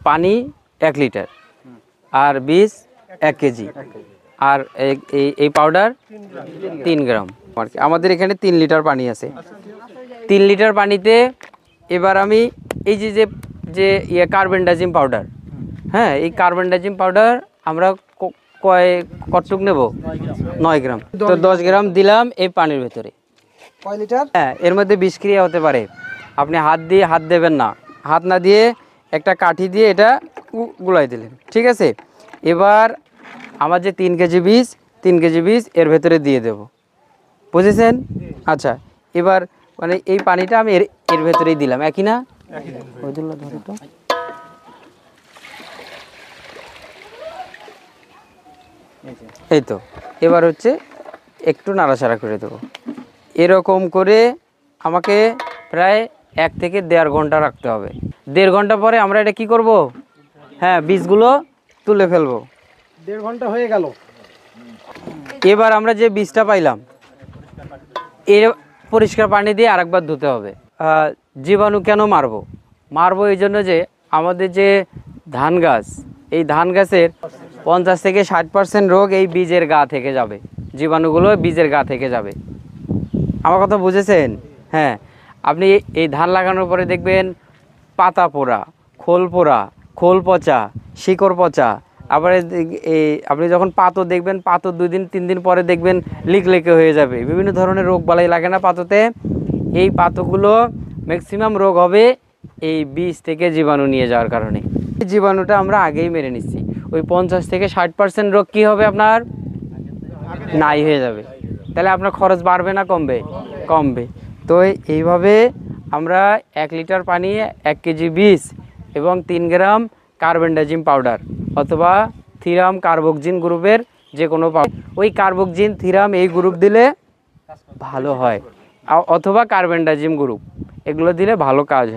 পানি 1 লিটার, আর বীজ 1 কেজি, আর এই পাউডার 3 গ্রাম। আমাদের এখানে 3 লিটার পানি আছে। 3 লিটার পানিতে এবার আমি এই যে কার্বেন্ডাজিম পাউডার, হ্যাঁ, এই কার্বেন্ডাজিম পাউডার আমরা কতটুক নেব? 9 গ্রাম। তো 10 গ্রাম দিলাম এই পানির ভেতরে। কয় লিটার? হ্যাঁ, এর মধ্যে বিষক্রিয়া হতে পারে। আপনি হাত দেবেন না, হাত না দিয়ে একটা কাঠি দিয়ে এটা গুলাই দিলেন, ঠিক আছে। এবার আমার যে 3 কেজি বীজ এর ভেতরে দিয়ে দেব, বুঝেছেন? আচ্ছা, এবার মানে এই পানিটা আমি এর ভেতরেই দিলাম, একই না? এই তো, এবার হচ্ছে একটু নাড়াচাড়া করে দেবো। এরকম করে আমাকে প্রায় 1 থেকে 1.5 ঘন্টা রাখতে হবে। 1.5 ঘন্টা পরে আমরা এটা কি করব? হ্যাঁ, বীজগুলো তুলে ফেলবো। 1.5 ঘন্টা হয়ে গেল। এবার আমরা যে বীজটা পাইলাম এর পরিষ্কার পানি দিয়ে আরেকবার ধুতে হবে। জীবাণু কেন মারবো এই জন্য যে আমাদের যে ধান গাছ, এই ধান গাছের 50 থেকে 60% রোগ এই বীজের গা থেকে যাবে, জীবাণুগুলো বীজের গা থেকে যাবে। আমার কথা বুঝেছেন? হ্যাঁ, আপনি এই ধান লাগানোর পরে দেখবেন পাতা পোড়া, খোল পচা, শিকড় পচা। আবার আপনি যখন পাতো দেখবেন, পাতো 2 দিন 3 দিন পরে দেখবেন লিকলেকে হয়ে যাবে। বিভিন্ন ধরনের রোগ বালাই লাগে না পাতোতে? এই পাতোগুলো ম্যাক্সিমাম রোগ হবে এই বীজ থেকে জীবাণু নিয়ে যাওয়ার কারণে। এই জীবাণুটা আমরা আগেই মেরে নিচ্ছি। ওই 50 থেকে 60% রোগ কী হবে? আপনার নাই হয়ে যাবে। তাহলে আপনার খরচ বাড়বে না কমবে? তো এইভাবে আমরা 1 লিটার পানি 1 কেজি বীজ এবং 3 গ্রাম কার্বেন্ডাজিম পাউডার অথবা থিরাম কার্বক্সিন গ্রুপের যে কোনো পাউডার, ওই কার্বক্সিন থিরাম এই গ্রুপ দিলে ভালো হয়, অথবা কার্বেন্ডাজিম গ্রুপ, এগুলো দিলে ভালো কাজ হয়।